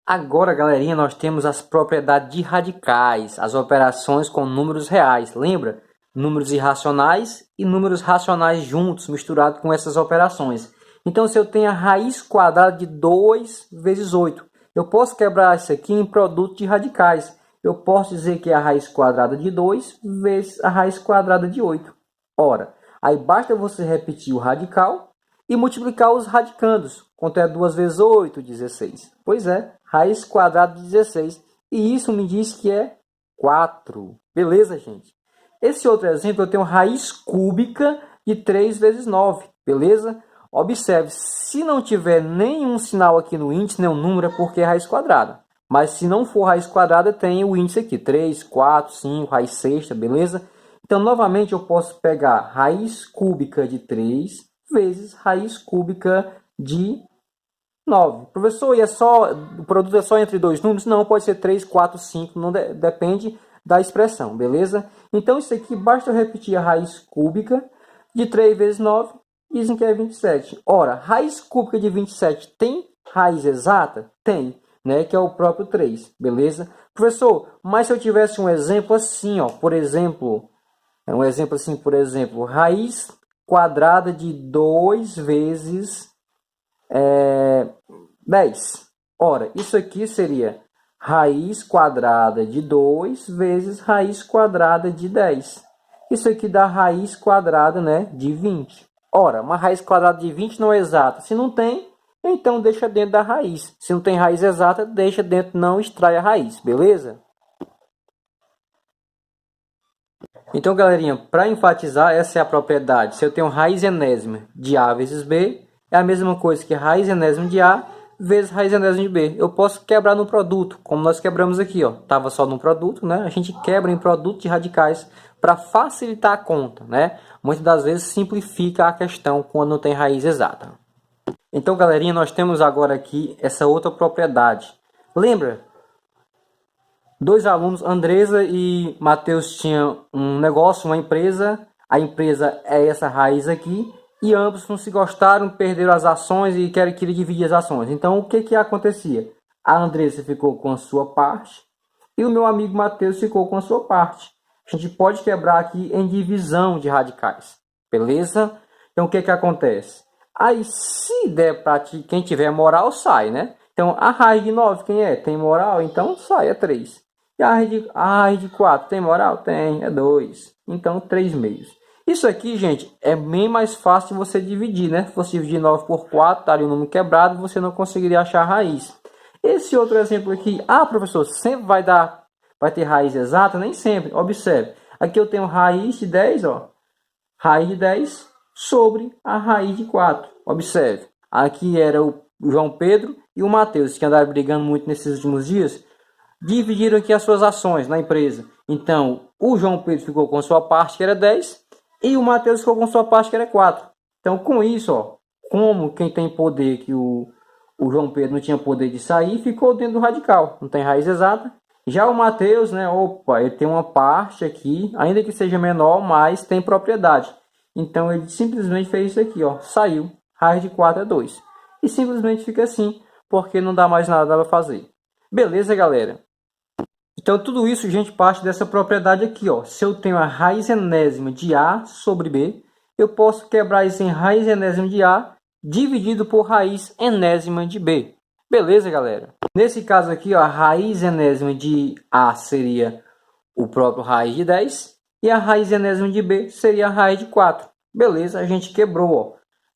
Agora, galerinha, nós temos as propriedades de radicais, as operações com números reais. Lembra? Números irracionais e números racionais juntos, misturados com essas operações. Então, se eu tenho a raiz quadrada de 2 vezes 8, eu posso quebrar isso aqui em produto de radicais. Eu posso dizer que é a raiz quadrada de 2 vezes a raiz quadrada de 8. Ora, aí basta você repetir o radical e multiplicar os radicandos. Quanto é 2 vezes 8? 16. Pois é, raiz quadrada de 16. E isso me diz que é 4. Beleza, gente? Esse outro exemplo, eu tenho raiz cúbica de 3 vezes 9. Beleza? Observe, se não tiver nenhum sinal aqui no índice, nenhum número, é porque é raiz quadrada. Mas se não for raiz quadrada, tem o índice aqui. 3, 4, 5, raiz sexta, beleza? Então, novamente, eu posso pegar raiz cúbica de 3 vezes raiz cúbica de 9. Professor, e o produto é só entre dois números? Não, pode ser 3, 4, 5, não depende da expressão, beleza? Então, isso aqui, basta eu repetir a raiz cúbica de 3 vezes 9, dizem que é 27. Ora, raiz cúbica de 27 tem raiz exata? Tem, né? Que é o próprio 3, beleza? Professor, mas se eu tivesse um exemplo assim, ó, por exemplo, raiz quadrada de 2 vezes 10. Ora, isso aqui seria raiz quadrada de 2 vezes raiz quadrada de 10. Isso aqui dá raiz quadrada, né, de 20. Ora, uma raiz quadrada de 20 não é exata. Se não tem, então deixa dentro da raiz. Se não tem raiz exata, deixa dentro, não extrai a raiz, beleza? Então, galerinha, para enfatizar, essa é a propriedade. Se eu tenho raiz enésima de A vezes B, é a mesma coisa que raiz enésima de A vezes raiz enésima de B. Eu posso quebrar no produto, como nós quebramos aqui, ó. Tava só no produto, né? A gente quebra em produto de radicais para facilitar a conta, né? Muitas das vezes simplifica a questão quando não tem raiz exata. Então, galerinha, nós temos agora aqui essa outra propriedade. Lembra? Dois alunos, Andresa e Matheus, tinham um negócio, uma empresa. A empresa é essa raiz aqui. E ambos não se gostaram, perderam as ações e queriam dividir as ações. Então, o que acontecia? A Andressa ficou com a sua parte e o meu amigo Matheus ficou com a sua parte. A gente pode quebrar aqui em divisão de radicais. Beleza? Então, o que acontece? Aí, se der para quem tiver moral, sai, né? Então, a raiz de 9, quem é? Tem moral? Então, sai, é 3. E a raiz de 4, tem moral? Tem, é 2. Então, 3 meios. Isso aqui, gente, é bem mais fácil de você dividir, né? Se você dividir 9 por 4, estaria um número quebrado, você não conseguiria achar a raiz. Esse outro exemplo aqui, professor, sempre vai ter raiz exata? Nem sempre, observe. Aqui eu tenho raiz de 10, ó. Raiz de 10 sobre a raiz de 4. Observe. Aqui era o João Pedro e o Matheus, que andaram brigando muito nesses últimos dias. Dividiram aqui as suas ações na empresa. Então, o João Pedro ficou com a sua parte, que era 10. E o Matheus ficou com sua parte, que era 4. Então, com isso, ó, como quem tem poder, que o João Pedro não tinha poder de sair, ficou dentro do radical. Não tem raiz exata. Já o Matheus, né, ele tem uma parte aqui, ainda que seja menor, mas tem propriedade. Então, ele simplesmente fez isso aqui, ó, saiu. Raiz de 4 é 2. E simplesmente fica assim, porque não dá mais nada para fazer. Beleza, galera? Então, tudo isso, gente, parte dessa propriedade aqui, ó. Se eu tenho a raiz enésima de A sobre B, eu posso quebrar isso em raiz enésima de A dividido por raiz enésima de B. Beleza, galera? Nesse caso aqui, ó, a raiz enésima de A seria o próprio raiz de 10 e a raiz enésima de B seria a raiz de 4. Beleza? A gente quebrou, ó.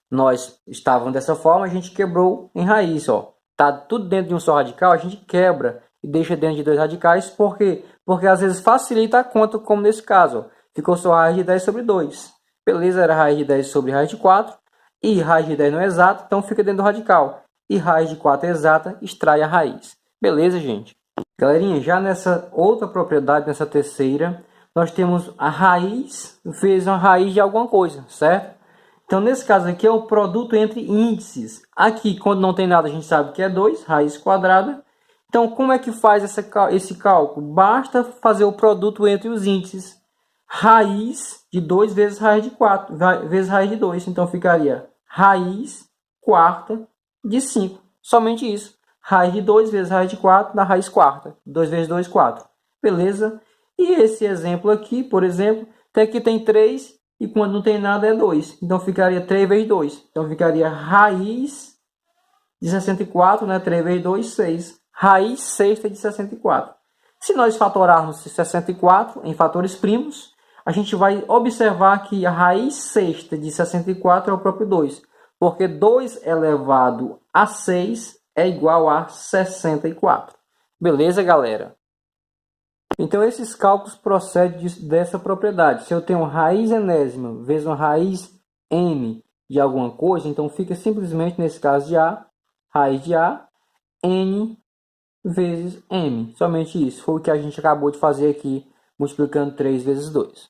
Nós estávamos dessa forma, a gente quebrou em raiz, ó. Tá tudo dentro de um só radical, a gente quebra e deixa dentro de dois radicais. Por quê? Porque às vezes facilita a conta, como nesse caso. Ó. Ficou só raiz de 10 sobre 2. Beleza? Era raiz de 10 sobre raiz de 4. E raiz de 10 não é exata, então fica dentro do radical. E raiz de 4 é exata, extrai a raiz. Beleza, gente? Galerinha, já nessa outra propriedade, nessa terceira, nós temos a raiz vezes uma raiz de alguma coisa, certo? Então, nesse caso aqui é o produto entre índices. Aqui, quando não tem nada, a gente sabe que é 2, raiz quadrada. Então, como é que faz esse cálculo? Basta fazer o produto entre os índices. Raiz de 2 vezes raiz de 4, vezes raiz de 2. Então, ficaria raiz quarta de 5. Somente isso. Raiz de 2 vezes raiz de 4 dá raiz quarta. 2 vezes 2, 4. Beleza? E esse exemplo aqui, por exemplo, até aqui tem 3 e quando não tem nada é 2. Então ficaria 3 vezes 2. Então ficaria raiz de 64, né? 3 vezes 2, 6. Raiz sexta de 64. Se nós fatorarmos 64 em fatores primos, a gente vai observar que a raiz sexta de 64 é o próprio 2. Porque 2 elevado a 6 é igual a 64. Beleza, galera? Então, esses cálculos procedem dessa propriedade. Se eu tenho raiz enésima vezes uma raiz n de alguma coisa, então fica simplesmente, nesse caso de A, raiz de A, n vezes m. Somente isso. Foi o que a gente acabou de fazer aqui, multiplicando 3 vezes 2.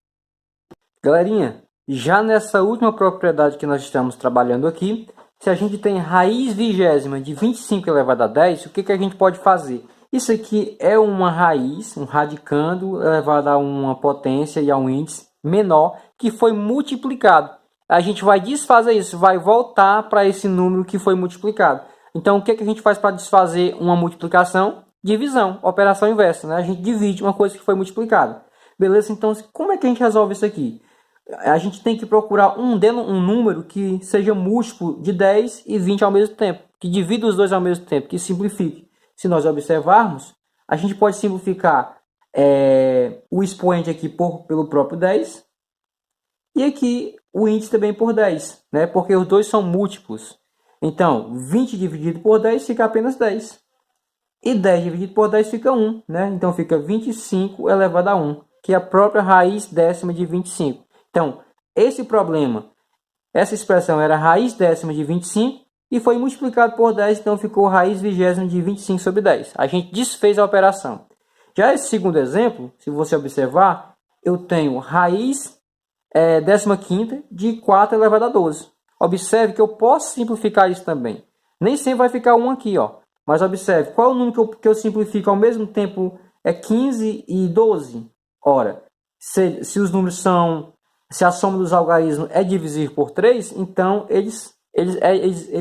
Galerinha, já nessa última propriedade que nós estamos trabalhando aqui, se a gente tem raiz vigésima de 25 elevado a 10, o que a gente pode fazer? Isso aqui é uma raiz, um radicando elevado a uma potência e a um índice menor que foi multiplicado. A gente vai desfazer isso, vai voltar para esse número que foi multiplicado. Então, o que a gente faz para desfazer uma multiplicação? Divisão, operação inversa, né? A gente divide uma coisa que foi multiplicada. Beleza? Então, como é que a gente resolve isso aqui? A gente tem que procurar um número que seja múltiplo de 10 e 20 ao mesmo tempo, que divida os dois ao mesmo tempo, que simplifique. Se nós observarmos, a gente pode simplificar o expoente aqui pelo próprio 10 e aqui o índice também por 10, né? Porque os dois são múltiplos. Então, 20 dividido por 10 fica apenas 10. E 10 dividido por 10 fica 1, né? Então, fica 25 elevado a 1, que é a própria raiz décima de 25. Então, esse problema, essa expressão era raiz décima de 25 e foi multiplicado por 10, então ficou raiz vigésima de 25 sobre 10. A gente desfez a operação. Já esse segundo exemplo, se você observar, eu tenho raiz décima quinta de 4 elevado a 12. Observe que eu posso simplificar isso também. Nem sempre vai ficar 1 aqui, ó. Mas observe, qual é o número que eu simplifico ao mesmo tempo? É 15 e 12. Ora, se os números são... Se a soma dos algarismos é divisível por 3, então eles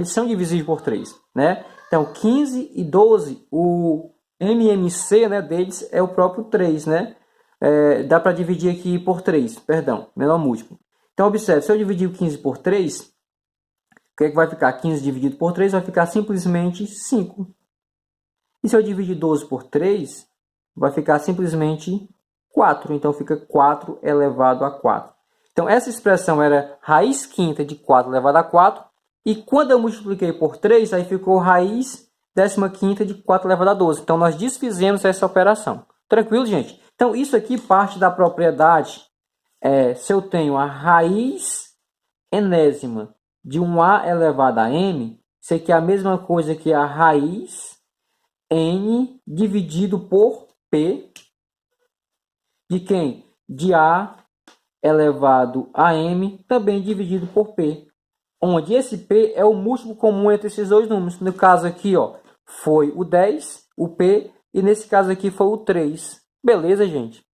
são divisíveis por 3. Né? Então, 15 e 12, o MMC, né, deles é o próprio 3. Né? Dá para dividir aqui por 3, perdão, menor múltiplo. Então, observe, se eu dividir o 15 por 3, o que é que vai ficar? 15 dividido por 3 vai ficar simplesmente 5. E se eu dividir 12 por 3, vai ficar simplesmente 4. Então, fica 4 elevado a 4. Então, essa expressão era raiz quinta de 4 elevado a 4. E quando eu multipliquei por 3, aí ficou raiz décima quinta de 4 elevado a 12. Então, nós desfizemos essa operação. Tranquilo, gente? Então, isso aqui parte da propriedade. Se eu tenho a raiz enésima de um A elevado a M, isso aqui é a mesma coisa que a raiz N dividido por P de quem? De A elevado a M, também dividido por P, onde esse P é o múltiplo comum entre esses dois números. No caso aqui, ó, foi o 10, o P, e nesse caso aqui foi o 3. Beleza, gente?